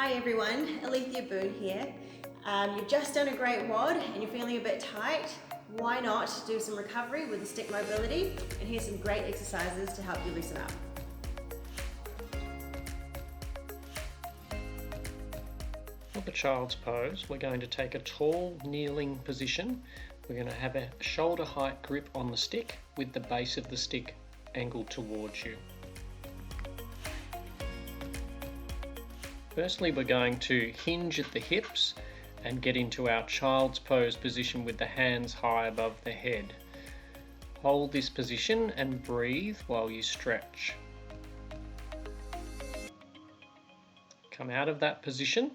Hi everyone, Alethea Boone here. You've just done a great WOD and you're feeling a bit tight. Why not do some recovery with the stick mobility? And here's some great exercises to help you loosen up. For the child's pose, we're going to take a tall kneeling position. We're going to have a shoulder height grip on the stick with the base of the stick angled towards you. Firstly, we're going to hinge at the hips and get into our child's pose position with the hands high above the head. Hold this position and breathe while you stretch. Come out of that position.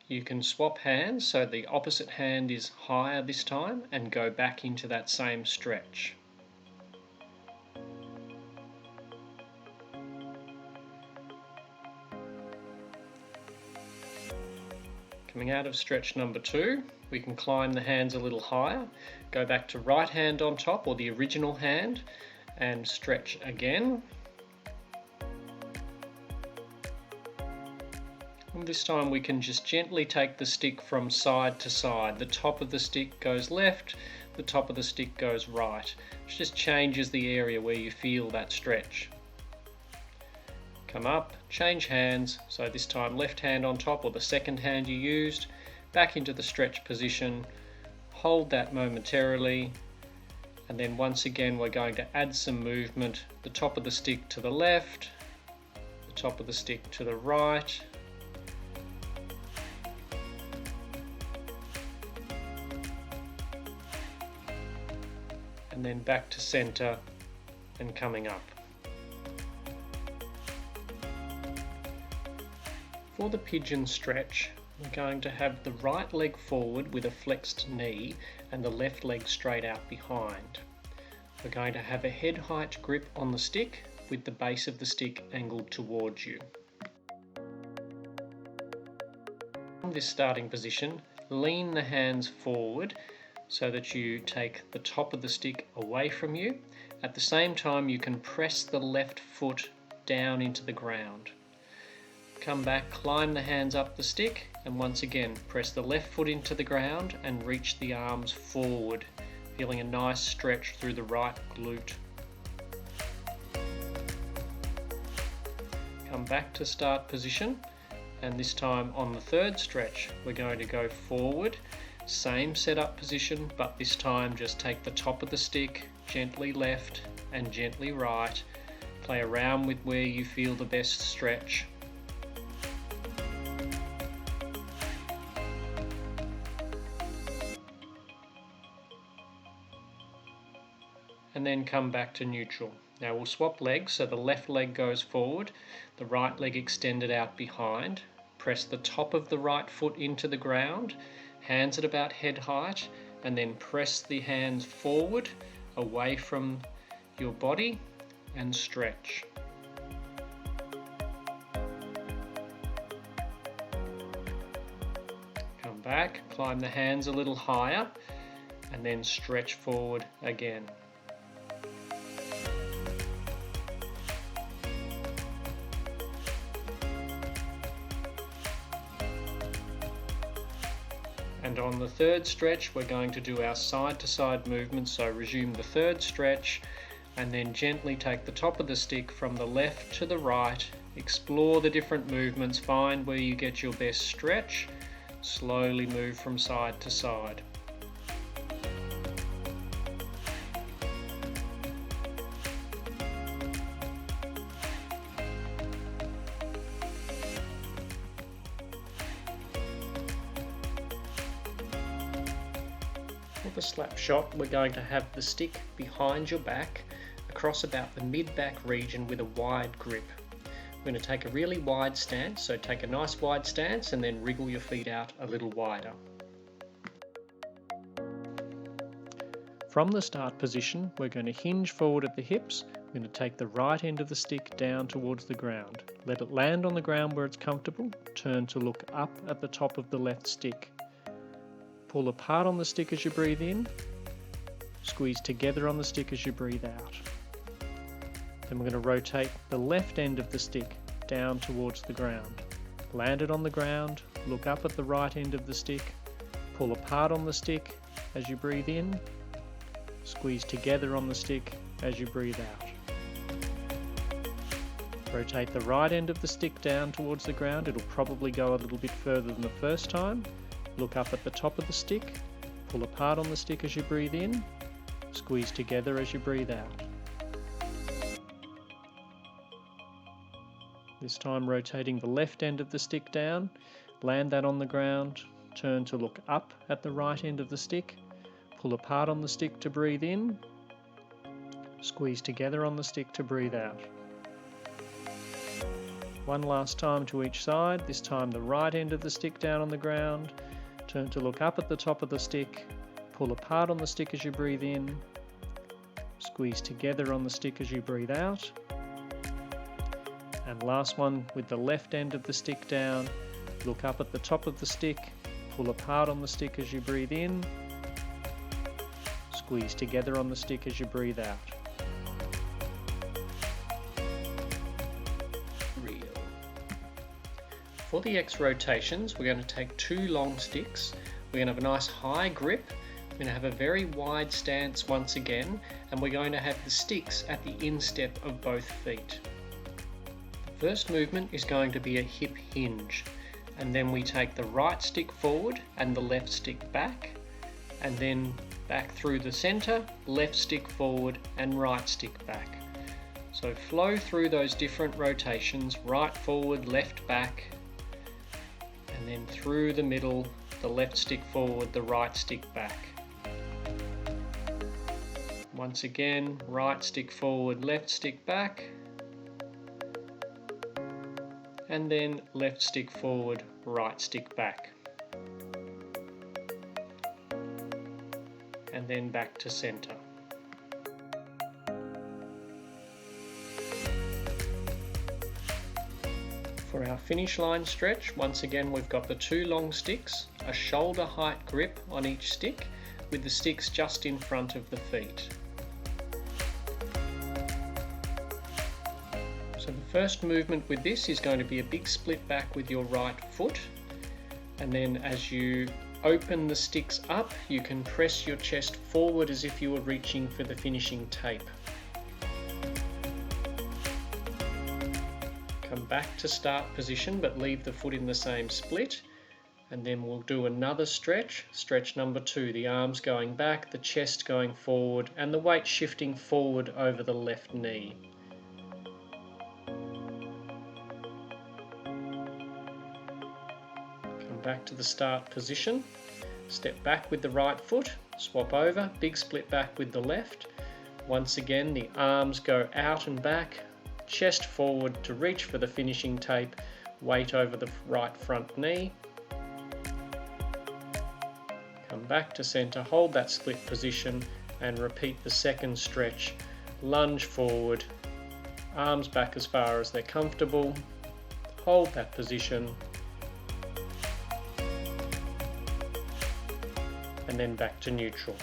You can swap hands so the opposite hand is higher this time and go back into that same stretch. Coming out of stretch number 2, we can climb the hands a little higher, go back to right hand on top or the original hand and stretch again. And this time we can just gently take the stick from side to side. The top of the stick goes left, the top of the stick goes right. It just changes the area where you feel that stretch. Come up, change hands, so this time left hand on top or the second hand you used, back into the stretch position, hold that momentarily, and then once again we're going to add some movement, the top of the stick to the left, the top of the stick to the right, and then back to center and coming up. For the pigeon stretch, we're going to have the right leg forward with a flexed knee and the left leg straight out behind. We're going to have a head height grip on the stick with the base of the stick angled towards you. From this starting position, lean the hands forward so that you take the top of the stick away from you. At the same time, you can press the left foot down into the ground. Come back, climb the hands up the stick, and once again press the left foot into the ground and reach the arms forward, feeling a nice stretch through the right glute. Come back to start position, and this time on the third stretch we're going to go forward, same setup position, but this time just take the top of the stick, gently left and gently right, play around with where you feel the best stretch. And then come back to neutral. Now we'll swap legs, so the left leg goes forward, the right leg extended out behind. Press the top of the right foot into the ground, hands at about head height, and then press the hands forward, away from your body, and stretch. Come back, climb the hands a little higher, and then stretch forward again. And on the third stretch, we're going to do our side-to-side movement, so resume the third stretch and then gently take the top of the stick from the left to the right, explore the different movements, find where you get your best stretch, slowly move from side to side. For the slap shot, we're going to have the stick behind your back across about the mid-back region with a wide grip. We're going to take a really wide stance, so take a nice wide stance and then wriggle your feet out a little wider. From the start position, we're going to hinge forward at the hips. We're going to take the right end of the stick down towards the ground. Let it land on the ground where it's comfortable. Turn to look up at the top of the left stick. Pull apart on the stick as you breathe in, squeeze together on the stick as you breathe out. Then we're going to rotate the left end of the stick down towards the ground. Land it on the ground, look up at the right end of the stick, pull apart on the stick as you breathe in, squeeze together on the stick as you breathe out. Rotate the right end of the stick down towards the ground, it'll probably go a little bit further than the first time. Look up at the top of the stick, pull apart on the stick as you breathe in, squeeze together as you breathe out. This time rotating the left end of the stick down, land that on the ground, turn to look up at the right end of the stick, pull apart on the stick to breathe in, squeeze together on the stick to breathe out. One last time to each side, this time the right end of the stick down on the ground, turn to look up at the top of the stick, pull apart on the stick as you breathe in, squeeze together on the stick as you breathe out. And last one with the left end of the stick down, look up at the top of the stick, pull apart on the stick as you breathe in, squeeze together on the stick as you breathe out. Reel. For the X rotations, we're going to take 2 long sticks. We're going to have a nice high grip. We're going to have a very wide stance once again, and we're going to have the sticks at the instep of both feet. First movement is going to be a hip hinge, and then we take the right stick forward and the left stick back, and then back through the center, left stick forward and right stick back. So flow through those different rotations, right forward, left back, and then through the middle, the left stick forward, the right stick back. Once again, right stick forward, left stick back, and then left stick forward, right stick back. And then back to center. For our finish line stretch, once again we've got the 2 long sticks, a shoulder height grip on each stick, with the sticks just in front of the feet. So the first movement with this is going to be a big split back with your right foot, and then as you open the sticks up, you can press your chest forward as if you were reaching for the finishing tape. Come back to start position, but leave the foot in the same split, and then we'll do another stretch, stretch number 2, the arms going back, the chest going forward, and the weight shifting forward over the left knee. Back to the start position, step back with the right foot, swap over, big split back with the left. Once again the arms go out and back, chest forward to reach for the finishing tape, weight over the right front knee. Come back to center, hold that split position and repeat the second stretch. Lunge forward, arms back as far as they're comfortable, hold that position, and then back to neutral.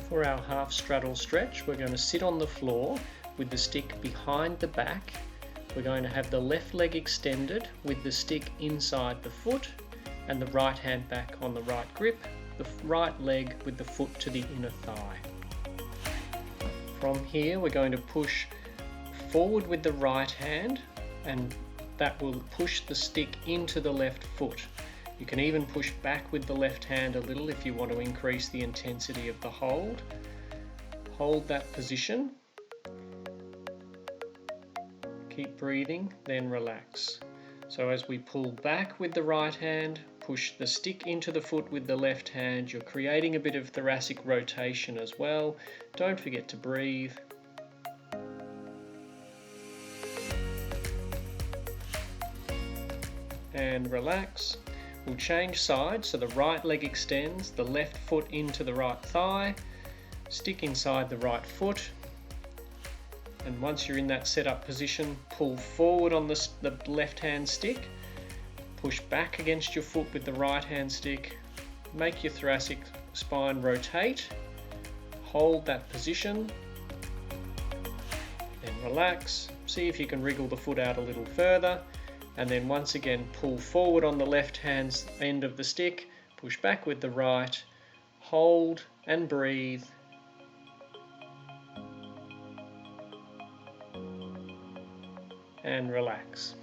For our half straddle stretch, we're going to sit on the floor with the stick behind the back. We're going to have the left leg extended with the stick inside the foot and the right hand back on the right grip, the right leg with the foot to the inner thigh. From here we're going to push forward with the right hand, and that will push the stick into the left foot. You can even push back with the left hand a little if you want to increase the intensity of the hold. Hold that position. Keep breathing, then relax. So as we pull back with the right hand, push the stick into the foot with the left hand, you're creating a bit of thoracic rotation as well. Don't forget to breathe. And relax. We'll change sides, so the right leg extends, the left foot into the right thigh, stick inside the right foot, and once you're in that set-up position, pull forward on the left hand stick, push back against your foot with the right hand stick, make your thoracic spine rotate, hold that position, then relax. See if you can wriggle the foot out a little further, and then once again pull forward on the left hand end of the stick, push back with the right, hold and breathe. And relax.